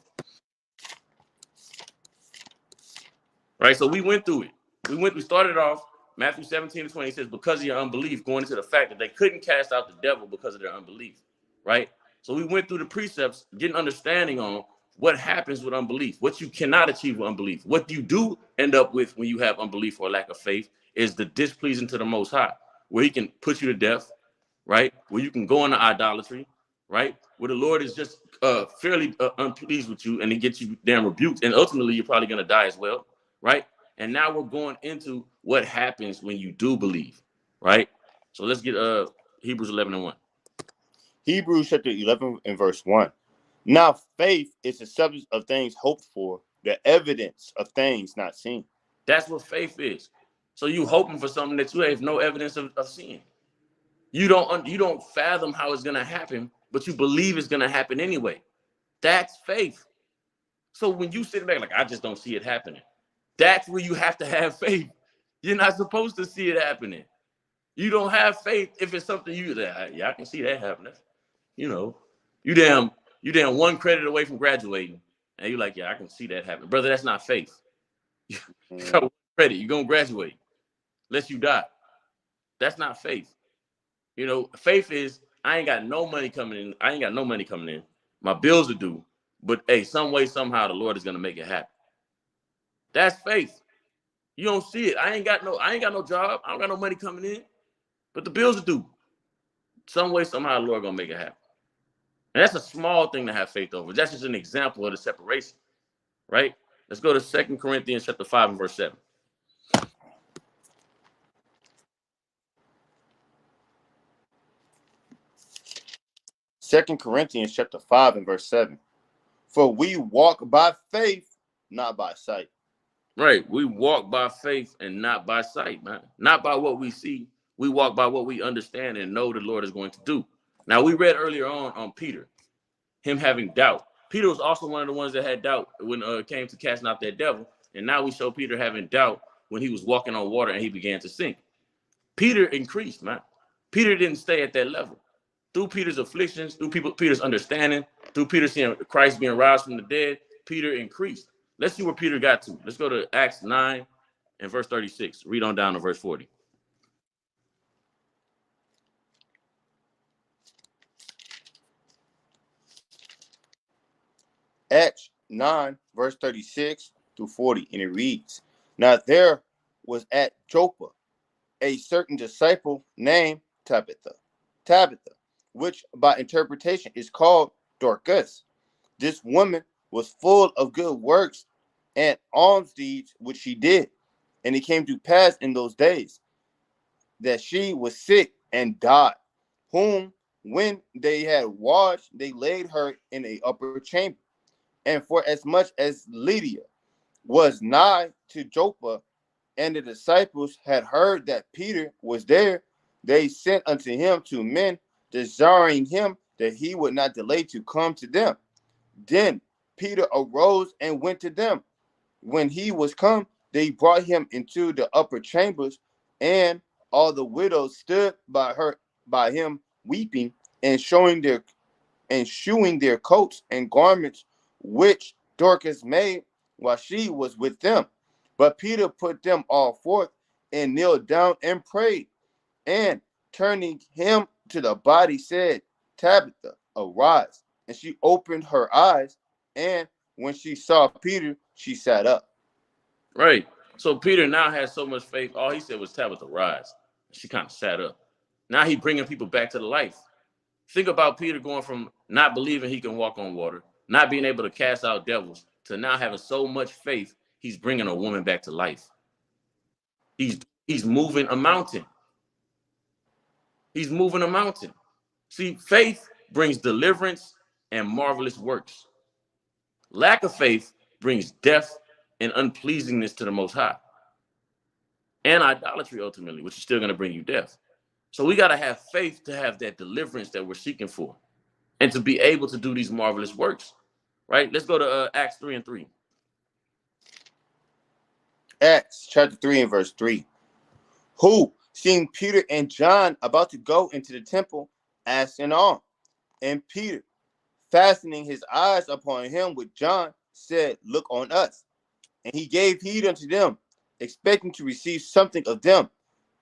Right, so we went through it. We started off Matthew 17 to 20 says, because of your unbelief, going into the fact that they couldn't cast out the devil because of their unbelief. Right? So we went through the precepts, getting understanding on what happens with unbelief, what you cannot achieve with unbelief. What you do end up with when you have unbelief or lack of faith is the displeasing to the Most High, where he can put you to death, right? Where you can go into idolatry, right? Where the Lord is just fairly unpleased with you and he gets you damn rebuked. And ultimately, you're probably going to die as well, right? And now we're going into what happens when you do believe, right? So let's get Hebrews 11:1. Hebrews chapter 11 and verse 1. Now faith is the substance of things hoped for, the evidence of things not seen. That's what faith is. So you hoping for something that you have no evidence of seeing. You don't fathom how it's going to happen, but you believe it's going to happen anyway. That's faith. So when you sit back like, I just don't see it happening, that's where you have to have faith. You're not supposed to see it happening. You don't have faith if it's something yeah, I can see that happening. You know, you damn one credit away from graduating, and you're like, yeah, I can see that happening, brother. That's not faith. You got one credit, you're gonna graduate, unless you die. That's not faith. You know, faith is I ain't got no money coming in. I ain't got no money coming in. My bills are due, but hey, some way, somehow, the Lord is gonna make it happen. That's faith. You don't see it. I ain't got no job. I don't got no money coming in, but the bills are due. Some way, somehow, the Lord gonna make it happen. And that's a small thing to have faith over. That's just an example of the separation, right? Let's go to 2 Corinthians chapter 5 and verse 7. Second Corinthians chapter 5 and verse 7. For we walk by faith, not by sight. Right. We walk by faith and not by sight, man. Not by what we see. We walk by what we understand and know the Lord is going to do. Now, we read earlier on Peter, him having doubt. Peter was also one of the ones that had doubt when it came to casting out that devil. And now we show Peter having doubt when he was walking on water and he began to sink. Peter increased, man. Peter didn't stay at that level. Through Peter's afflictions, through Peter's understanding, through Peter seeing Christ being raised from the dead, Peter increased. Let's see where Peter got to. Let's go to Acts 9 and verse 36. Read on down to verse 40. Acts 9, verse 36 through 40, and it reads, Now there was at Joppa a certain disciple named Tabitha, which by interpretation is called Dorcas. This woman was full of good works and alms deeds which she did. And it came to pass in those days that she was sick and died, whom when they had washed, they laid her in a upper chamber. And for as much as Lydia was nigh to Joppa, and the disciples had heard that Peter was there, they sent unto him 2 men, desiring him that he would not delay to come to them. Then Peter arose and went to them. When he was come, they brought him into the upper chambers, and all the widows stood by him weeping and showing their coats and garments which Dorcas made while she was with them. But Peter put them all forth and kneeled down and prayed, and turning him to the body said, Tabitha, arise. And she opened her eyes, and when she saw Peter, she sat up. Right. So Peter now has so much faith. All he said was Tabitha, rise. She kind of sat up. Now he bringing people back to the life. Think about Peter going from not believing he can walk on water, not being able to cast out devils, to now having so much faith, he's bringing a woman back to life. He's moving a mountain. He's moving a mountain. See, faith brings deliverance and marvelous works. Lack of faith brings death and unpleasingness to the Most High, and idolatry ultimately, which is still going to bring you death. So we got to have faith to have that deliverance that we're seeking for, and to be able to do these marvelous works. Right? Let's go to Acts 3 and 3. Acts chapter 3 and verse 3. Who, seeing Peter and John about to go into the temple, asked an alms. And Peter, fastening his eyes upon him with John, said, Look on us. And he gave heed unto them, expecting to receive something of them.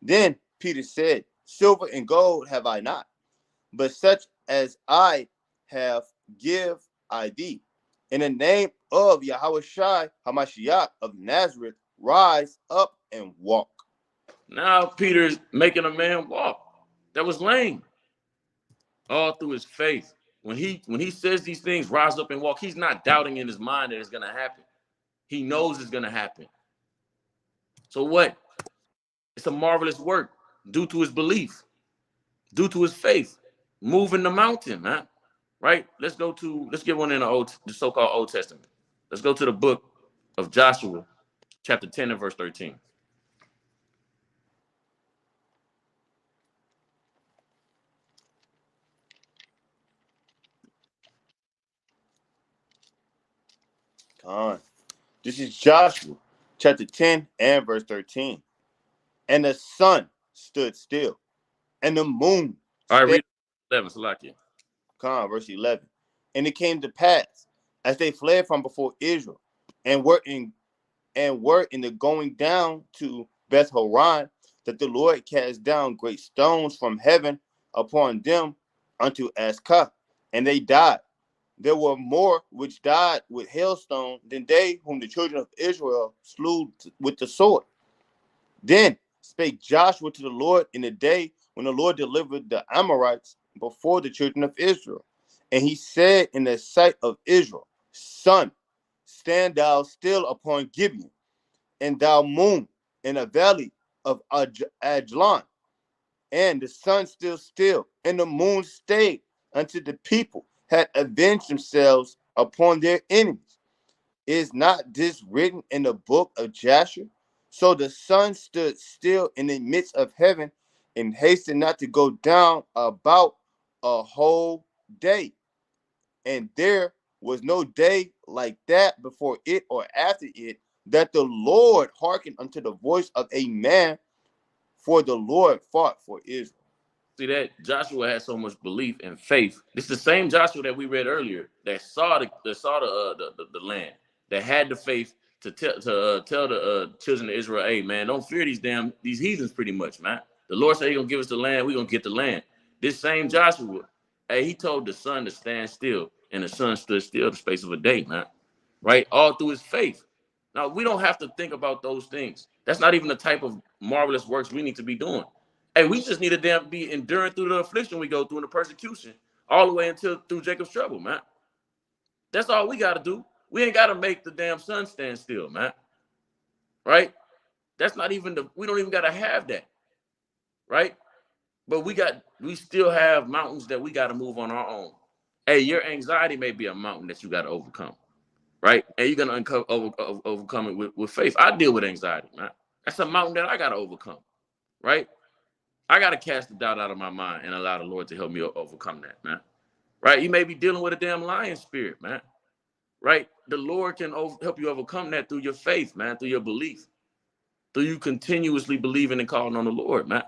Then Peter said, Silver and gold have I not, but such as I have give I thee. In the name of Yahushua HaMashiach of Nazareth, rise up and walk. Now Peter's making a man walk that was lame. All through his faith. When he says these things, rise up and walk, he's not doubting in his mind that it's going to happen. He knows it's going to happen. So what? It's a marvelous work due to his belief, due to his faith, moving the mountain, man. Right? Let's get one in the so-called Old Testament. Let's go to the book of Joshua, chapter 10 and verse 13. This is Joshua, chapter 10 and verse 13. And the sun stood still, and the moon All right, stayed. read 11, Salakia. Verse 11. And it came to pass, as they fled from before Israel, and were in the going down to Beth Horon, that the Lord cast down great stones from heaven upon them unto Ascah, and they died. There were more which died with hailstone than they whom the children of Israel slew with the sword. Then spake Joshua to the Lord in the day when the Lord delivered the Amorites before the children of Israel. And he said in the sight of Israel, Sun, stand thou still upon Gibeon, and thou moon in a valley of Ajalon. And the sun stood still, and the moon stayed until the people had avenged themselves upon their enemies. Is not this written in the book of Jasher? So the sun stood still in the midst of heaven and hastened not to go down about a whole day. And there was no day like that before it or after it, that the Lord hearkened unto the voice of a man, for the Lord fought for Israel. See that Joshua had so much belief and faith. This is the same Joshua that we read earlier that saw the land, that had the faith to tell the children of Israel, hey man, don't fear these heathens. Pretty much, man. The Lord said He gonna give us the land. We gonna get the land. This same Joshua, hey, he told the sun to stand still, and the sun stood still the space of a day, man. Right, all through his faith. Now we don't have to think about those things. That's not even the type of marvelous works we need to be doing. Hey, we just need to damn be enduring through the affliction we go through and the persecution all the way until through Jacob's trouble, man. That's all we got to do. We ain't got to make the damn sun stand still, man. Right? That's not even we don't even got to have that. Right? But we still have mountains that we got to move on our own. Hey, your anxiety may be a mountain that you got to overcome. Right? And you're going to overcome it with faith. I deal with anxiety, man. That's a mountain that I got to overcome. Right? I got to cast the doubt out of my mind and allow the Lord to help me overcome that, man. Right? You may be dealing with a damn lion spirit, man. Right? The Lord can help you overcome that through your faith, man, through your belief, through you continuously believing and calling on the Lord, man.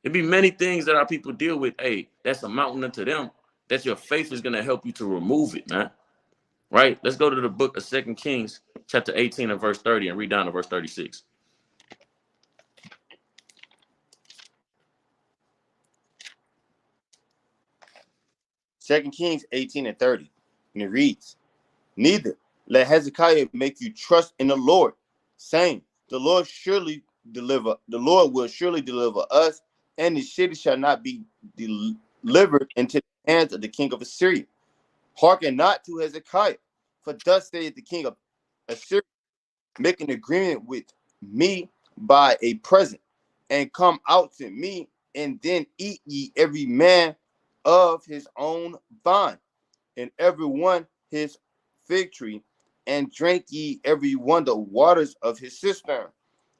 It'd be many things that our people deal with. Hey, that's a mountain unto them. That your faith is going to help you to remove it, man. Right? Let's go to the book of 2 Kings, chapter 18 and verse 30, and read down to verse 36. Second Kings 18 and 30. And it reads, Neither let Hezekiah make you trust in the Lord, saying, the Lord will surely deliver us, and the city shall not be delivered into the hands of the king of Assyria. Hearken not to Hezekiah, for thus saith the king of Assyria, make an agreement with me by a present, and come out to me, and then eat ye every man of his own vine, and every one his fig tree, and drink ye every one the waters of his cistern,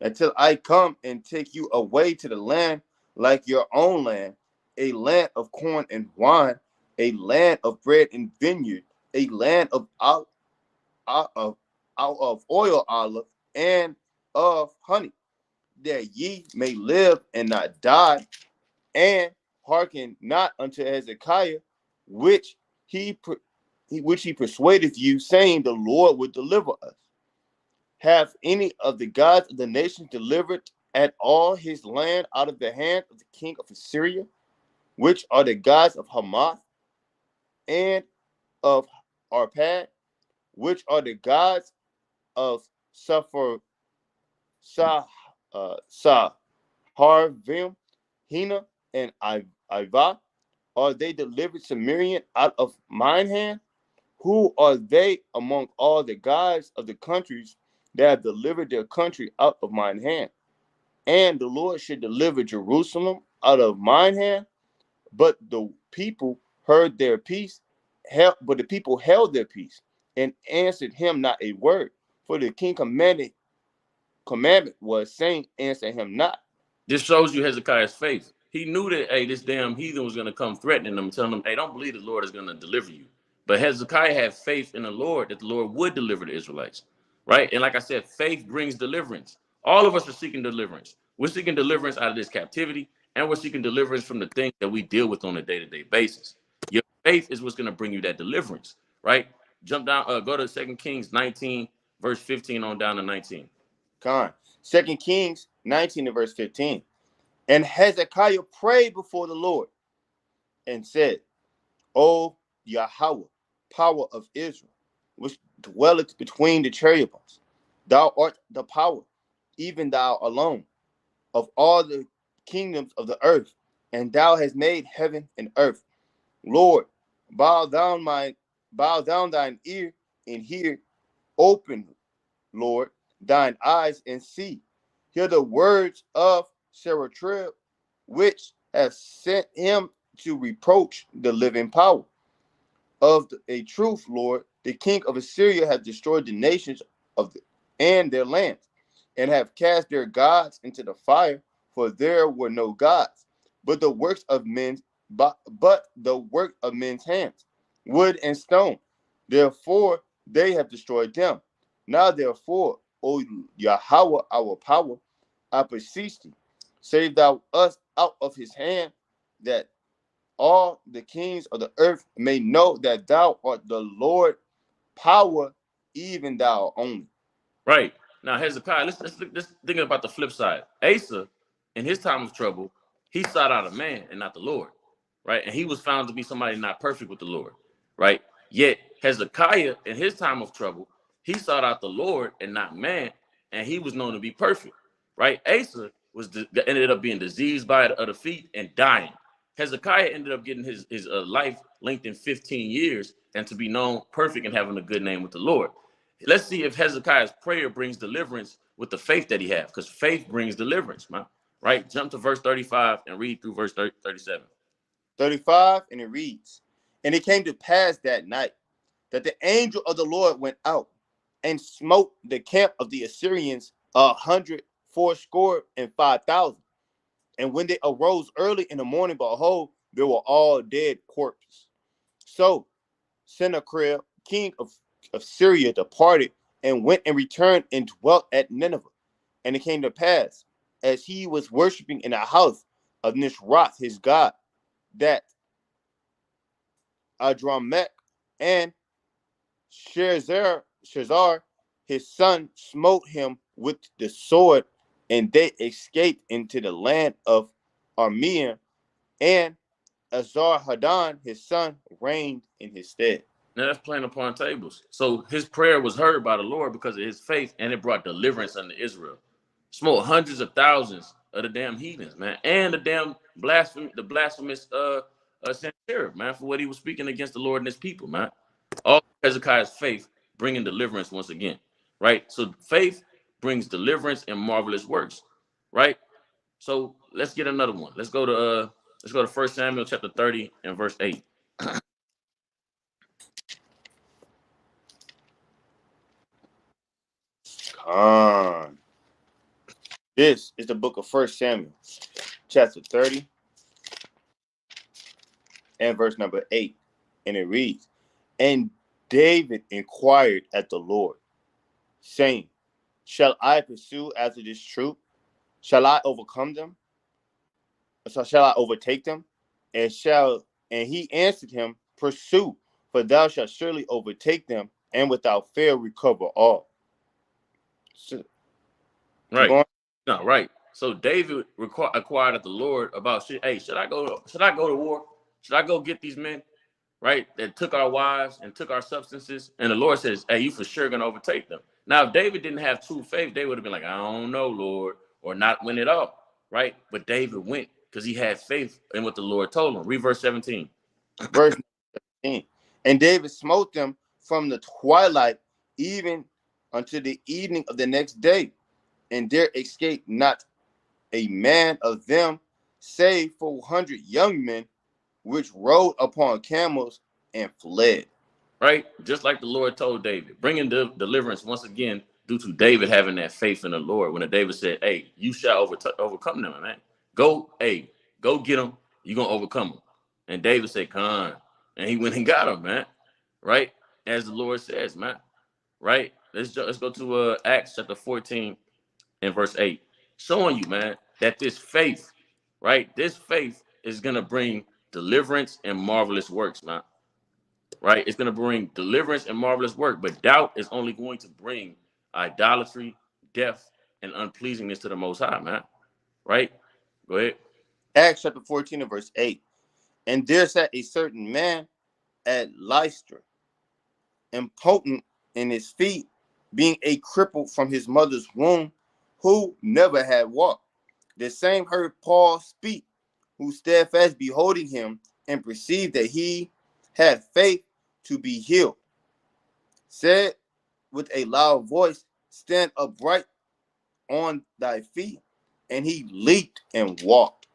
until I come and take you away to the land like your own land, a land of corn and wine, a land of bread and vineyard, a land of oil olive and of honey, that ye may live and not die. And hearken not unto Hezekiah, which he persuadeth you, saying, the Lord would deliver us. Have any of the gods of the nations delivered at all his land out of the hand of the king of Assyria, which are the gods of Hamath and of Arpad, which are the gods of Saharvim, Hena, and Ivah? Are they delivered Sumerian out of mine hand? Who are they among all the gods of the countries that have delivered their country out of mine hand? And the Lord should deliver Jerusalem out of mine hand. But the people heard their peace, but the people held their peace and answered him not a word. For the king commandment was saying, answer him not. This shows you Hezekiah's faith. He knew that, hey, this damn heathen was going to come threatening them, telling them, hey, don't believe the Lord is going to deliver you. But Hezekiah had faith in the Lord that the Lord would deliver the Israelites, right? And like I said, faith brings deliverance. All of us are seeking deliverance. We're seeking deliverance out of this captivity, and we're seeking deliverance from the things that we deal with on a day-to-day basis. Your faith is what's going to bring you that deliverance, right? Jump down, go to 2 Kings 19, verse 15 on down to 19. Con. 2 Kings 19 and verse 15. And Hezekiah prayed before the Lord and said, O Yahweh, power of Israel, which dwelleth between the cherubims, thou art the power, even thou alone, of all the kingdoms of the earth, and thou hast made heaven and earth. Lord, bow down thine ear and hear, open, Lord, thine eyes and see. Hear the words of Sennacherib, which have sent him to reproach the living power. A truth, Lord, the king of Assyria has destroyed the nations and their lands, and have cast their gods into the fire, for there were no gods, but the works of men's hands, wood and stone. Therefore they have destroyed them. Now therefore, O Yahweh, our power, I beseech thee, save thou us out of his hand, that all the kings of the earth may know that thou art the Lord, power, even thou only. Right. Now, Hezekiah, let's think about the flip side. Asa, in his time of trouble, he sought out a man and not the Lord. Right. And he was found to be somebody not perfect with the Lord. Right. Yet Hezekiah, in his time of trouble, he sought out the Lord and not man, and he was known to be perfect. Right. Asa ended up being diseased by the feet and dying. Hezekiah ended up getting his life lengthened 15 years and to be known perfect and having a good name with the Lord. Let's see if Hezekiah's prayer brings deliverance with the faith that he has, because faith brings deliverance, man. Right? Jump to verse 35 and read through verse 37. 35, and it reads, and it came to pass that night that the angel of the Lord went out and smote the camp of the Assyrians 185,000. And when they arose early in the morning, behold, they were all dead corpses. So Sennacherib, king of Syria, departed and went and returned and dwelt at Nineveh. And it came to pass, as he was worshiping in the house of Nishroth, his god, that Adrammelech and Shazar, his son, smote him with the sword, and they escaped into the land of Armenia, and Azarhaddon, his son, reigned in his stead. Now that's playing upon tables. So his prayer was heard by the Lord because of his faith, and it brought deliverance unto Israel. Smote hundreds of thousands of the damn heathens, man, and the blasphemous Sennacherib, man, for what he was speaking against the Lord and his people, man. All Hezekiah's faith bringing deliverance once again, right? So faith brings deliverance and marvelous works, right? So let's get another one. Let's go to 1 Samuel chapter 30 and verse 8. This is the book of 1 Samuel, chapter 30, and verse number 8. And it reads, and David inquired at the Lord, saying, shall I pursue after this troop? Shall I overcome them? So shall I overtake them? And he answered him, pursue, for thou shalt surely overtake them, and without fail recover all. So, Right. No, right. So David acquired at the Lord about shit. Hey, should I go to war? Should I go get these men, right? That took our wives and took our substances. And the Lord says, hey, you for sure gonna overtake them. Now, if David didn't have true faith, they would have been like, I don't know, Lord, or not win it all. Right. But David went. Because he had faith in what the Lord told him. Read verse 17. Verse 17. And David smote them from the twilight even unto the evening of the next day, and there escaped not a man of them, save 400 young men, which rode upon camels and fled. Right? Just like the Lord told David, bringing deliverance once again due to David having that faith in the Lord. When David said, hey, you shall overcome them, man. Go get them. You're going to overcome them. And David said, come on. And he went and got them, man. Right? As the Lord says, man. Right? Let's go to Acts chapter 14 and verse 8. Showing you, man, that this faith, right? This faith is going to bring deliverance and marvelous works, man. Right? It's going to bring deliverance and marvelous work, but doubt is only going to bring idolatry, death, and unpleasingness to the Most High, man. Right? Go ahead. Acts chapter 14 and verse 8. And there sat a certain man at Lystra, impotent in his feet, being a cripple from his mother's womb, who never had walked. The same heard Paul speak, who steadfast beholding him, and perceived that he had faith to be healed, said with a loud voice, stand upright on thy feet. And he leaped and walked.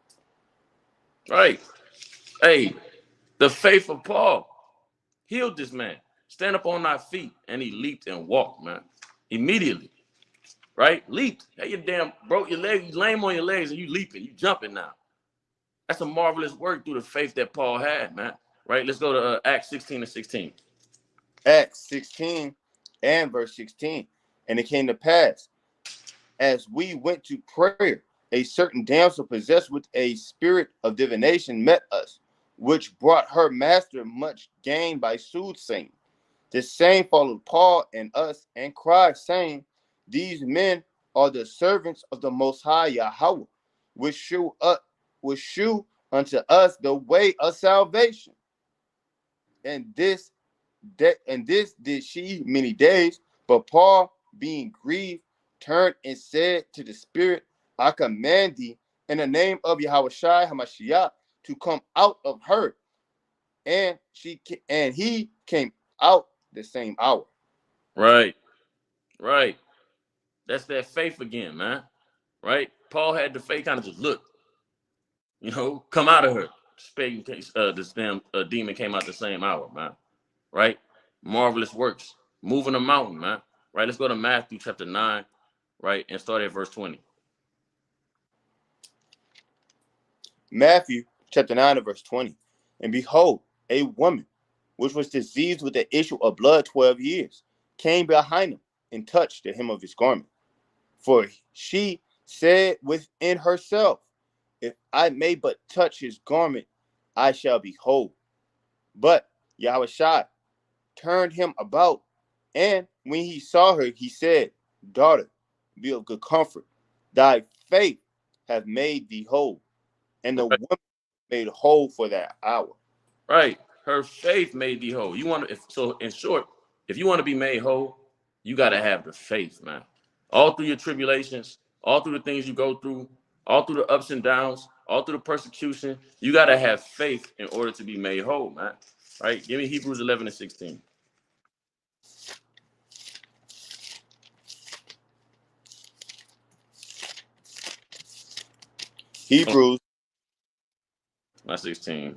Right. Hey, the faith of Paul healed this man. Stand up on thy feet. And he leaped and walked, man. Immediately. Right? Leaped. Hey, you damn broke your leg. You lame on your legs and you leaping. You jumping now. That's a marvelous work through the faith that Paul had, man. Right? Let's go to Acts 16 and 16. Acts 16 and verse 16. And it came to pass, as we went to prayer, a certain damsel possessed with a spirit of divination met us, which brought her master much gain by soothsaying. The same followed Paul and us, and cried, saying, these men are the servants of the Most High Yahweh, which shew unto us the way of salvation. And this did she many days. But Paul, being grieved, turned and said to the spirit, I command thee in the name of Yahweh Shai Hamashiach to come out of her. And he came out the same hour. Right. Right. That's that faith again, man. Right? Paul had the faith kind of just look, come out of her. This damn demon came out the same hour, man. Right? Marvelous works. Moving a mountain, man. Right? Let's go to Matthew chapter 9, right? And start at verse 20. Matthew chapter 9 and verse 20. And behold, a woman which was diseased with the issue of blood 12 years came behind him and touched the hem of his garment. For she said within herself, if I may but touch his garment, I shall be whole. But Yahushua turned him about, and when he saw her, he said, daughter, be of good comfort. Thy faith hath made thee whole. And the woman made whole for that hour. Right. Her faith made thee whole. So in short, if you want to be made whole, you got to have the faith, man. All through your tribulations, all through the things you go through, all through the ups and downs, all through the persecution, you got to have faith in order to be made whole, man. Right? Give me Hebrews 11 and 16. Hebrews. Not 16.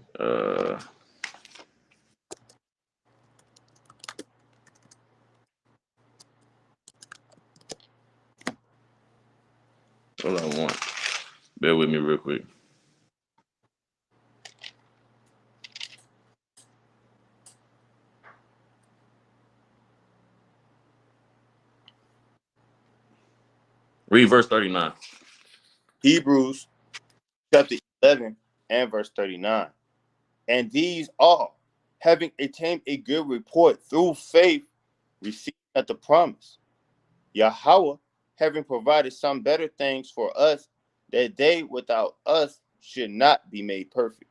Hold on one. Bear with me real quick. Read verse 39. Hebrews chapter 11 and verse 39. And these all, having attained a good report through faith, received not the promise. Yahweh, having provided some better things for us, that they without us should not be made perfect.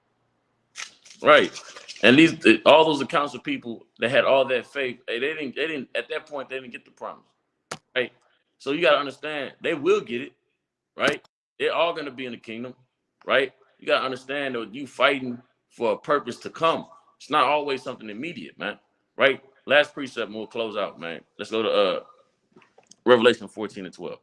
Right. And all those accounts of people that had all that faith, they didn't at that point, they didn't get the promise. Right. So you got to understand, they will get it. Right. They're all going to be in the kingdom. Right. You got to understand that you fighting for a purpose to come. It's not always something immediate, man. Right? Last precept, and we'll close out, man. Let's go to Revelation 14 and 12.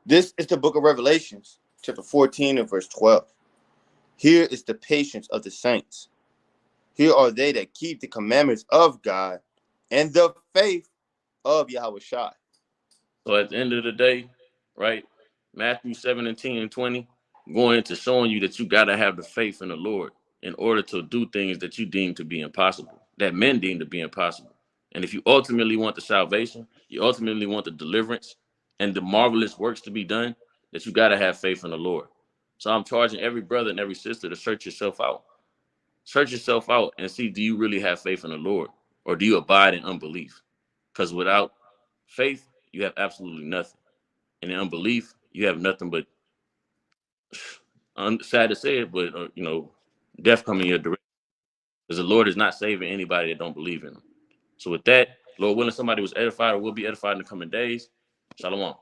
This is the book of Revelations, chapter 14 and verse 12. Here is the patience of the saints. Here are they that keep the commandments of God and the faith of Yahweh Shai. So at the end of the day, right, Matthew 17 and 20, going into showing you that you got to have the faith in the Lord in order to do things that you deem to be impossible, that men deem to be impossible. And if you ultimately want the salvation, you ultimately want the deliverance and the marvelous works to be done, that you got to have faith in the Lord. So I'm charging every brother and every sister to search yourself out. Search yourself out and see, do you really have faith in the Lord, or do you abide in unbelief? Because without faith, you have absolutely nothing. And in unbelief, you have nothing but, sad to say it, but, death coming your direction. Because the Lord is not saving anybody that don't believe in him. So with that, Lord willing, somebody was edified or will be edified in the coming days. Shalom.